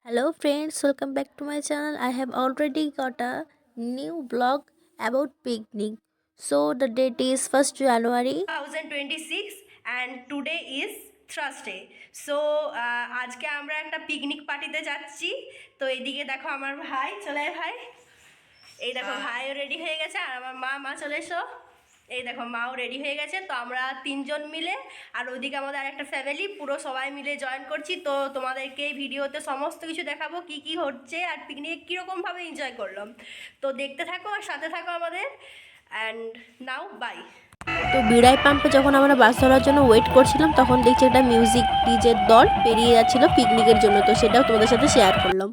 Hello friends, welcome back to my channel. I have already got a new vlog about picnic. So the date is 1st January 2026 and today is Thursday. So আজকে আমরা একটা picnic পার্টিতে যাচ্ছি। তো এইদিকে দেখো আমার ভাই, চলে আয় ভাই। এই দেখো ভাইও রেডি হয়ে গেছে আর আমার মা চলে এসো। এই দেখো মাও রেডি হয়ে গেছে। তো আমরা তিনজন মিলে আর ওইদিকে আমাদের আরেকটা ফ্যামিলি পুরো সবাই মিলে জয়েন করছি। তো তোমাদেরকে এই ভিডিওতে সমস্ত কিছু দেখাবো কি কি হচ্ছে আর পিকনিকে কীরকমভাবে এনজয় করলাম। তো দেখতে থাকো আর সাথে থাকো আমাদের। And now bye. তো বিড়াই পাম্পে যখন আমরা বাস ধরার জন্য ওয়েট করছিলাম তখন দেখছি একটা মিউজিক ডিজের দল পেরিয়ে যাচ্ছিল পিকনিকের জন্য, তো সেটাও তোমাদের সাথে শেয়ার করলাম।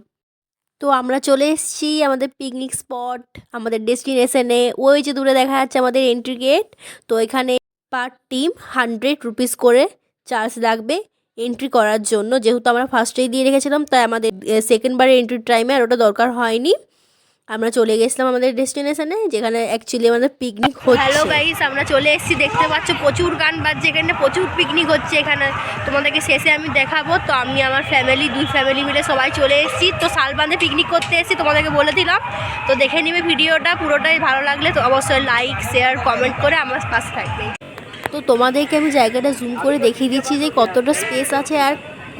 তো আমরা চলে এসেছি আমাদের পিকনিক স্পট, আমাদের ডেস্টিনেশনে। ওই যে দূরে দেখা যাচ্ছে আমাদের এন্ট্রি গেট। তো এখানে পার টিম 100 রুপিস করে চার্জ লাগবে এন্ট্রি করার জন্য। যেহেতু আমরা ফার্স্টেই দিয়ে রেখেছিলাম তাই আমাদের সেকেন্ডবারে এন্ট্রি টাইমে আর ওটা দরকার হয়নি। আমরা চলে গেছিলাম আমাদের ডেস্টিনেশনে, যেখানে অ্যাকচুয়ালি আমাদের পিকনিক হচ্ছে। হ্যালো গাইস, আমরা চলে এসেছি। দেখতে পাচ্ছ প্রচুর গান বাজছে এখানে, প্রচুর পিকনিক হচ্ছে এখানে। তোমাদেরকে শেষে আমি দেখাবো। তো আমি আমার দুই ফ্যামিলি মিলে সবাই চলে এসেছি। তো শালবান্ধে পিকনিক করতে এসেছি, তোমাদেরকে বলে দিলাম। তো দেখে নিবে ভিডিওটা পুরোটাই। ভালো লাগলে তো অবশ্যই লাইক শেয়ার কমেন্ট করে আমার পাশে থাকবে। তো তোমাদেরকে আমি জায়গাটা জুম করে দেখিয়ে দিচ্ছি যে কতটা স্পেস আছে আর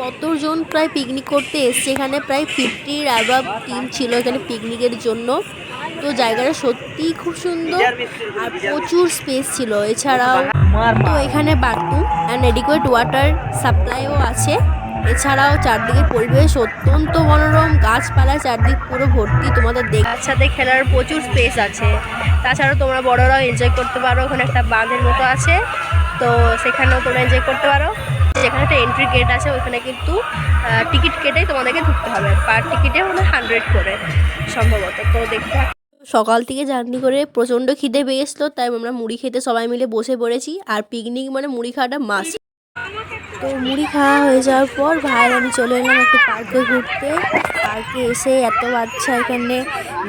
কতজন প্রায় পিকনিক করতে এসছে। এখানে প্রায় 50 অ্যাবাভ টিম ছিল এখানে পিকনিকের জন্য। তো জায়গাটা সত্যিই খুব সুন্দর আর প্রচুর স্পেস ছিল। এছাড়াও তো এখানে বাথরুম অ্যান্ড এডিকুয়েট ওয়াটার সাপ্লাইও আছে। এছাড়াও চারদিকের পরিবেশ অত্যন্ত মনোরম, গাছপালা চারদিক পুরো ভর্তি। তোমাদের বাচ্চাদের খেলার প্রচুর স্পেস আছে। তাছাড়াও তোমরা বড়রাও এনজয় করতে পারো। ওখানে একটা বাঁধের মতো আছে, তো সেখানেও তোমরা এনজয় করতে পারো। যেখানে একটা এন্ট্রি গেট আছে ওইখানে কিন্তু টিকিট কেটেই তোমাদেরকে ঢুকতে হবে। পার টিকিটে 100 করে সম্ভবত। তো দেখতে সকাল থেকে জার্নি করে প্রচণ্ড খিদে পেয়েছিল, তাই আমরা মুড়ি খেতে সবাই মিলে বসে পড়েছি। আর পিকনিক মানে মুড়ি খাওয়াটা মাস্ট। তো মুড়ি খাওয়া হয়ে যাওয়ার পর ভাই আমি চলে এলাম একটু পার্কে ঘুরতে। পার্কে এসে এত বাচ্চা এখানে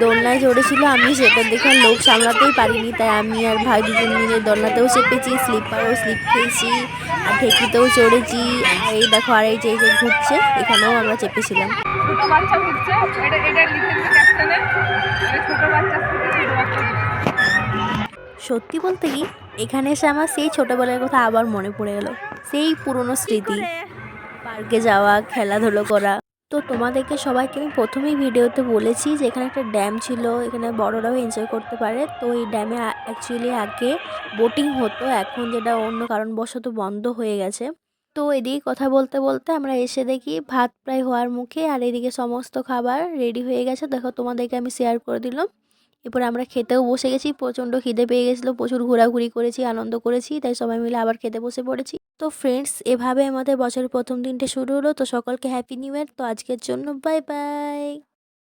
দোলনায় চড়েছিল, আমি সেটা দেখে লোক সামলাতেই পারিনি। তাই আমি আর ভাই দুজন মিলে দোলনাতেও চেপেছি, স্লিপারও স্লিপ খেয়েছি আর ঢেকিতেও চড়েছি। আর এই দেখো আর এই যে ঘুরছে, এখানেও আমরা চেপেছিলাম। সত্যি বলতে কি এখানে এসে আমার সেই ছোটোবেলার কথা আবার মনে পড়ে গেল, সেই পুরনো স্মৃতি, পার্কে যাওয়া, খেলাধুলো করা। তো তোমাদেরকে সবাইকে আমি প্রথমেই ভিডিওতে বলেছি যে এখানে একটা ড্যাম ছিল, এখানে বড়রাও এনজয় করতে পারে। তো এই ড্যামে অ্যাকচুয়ালি আগে বোটিং হতো, এখন যেটা অন্য কারণবশত বন্ধ হয়ে গেছে। তো এদিকে কথা বলতে বলতে আমরা এসে দেখি ভাত প্রায় হওয়ার মুখে আর এদিকে সমস্ত খাবার রেডি হয়ে গেছে। দেখো তোমাদেরকে আমি শেয়ার করে দিলাম। এরপরে আমরা খেতেও বসে গেছি, প্রচণ্ড খিদে পেয়ে গেছিলো, প্রচুর ঘোরাঘুরি করেছি, আনন্দ করেছি, তাই সবাই মিলে আবার খেতে বসে পড়েছি। তো ফ্রেন্ডস, এভাবে আমাদের বছরের প্রথম দিনটা শুরু হলো। তো সকলকে হ্যাপি নিউ ইয়ার। তো আজকের জন্য বাই বাই।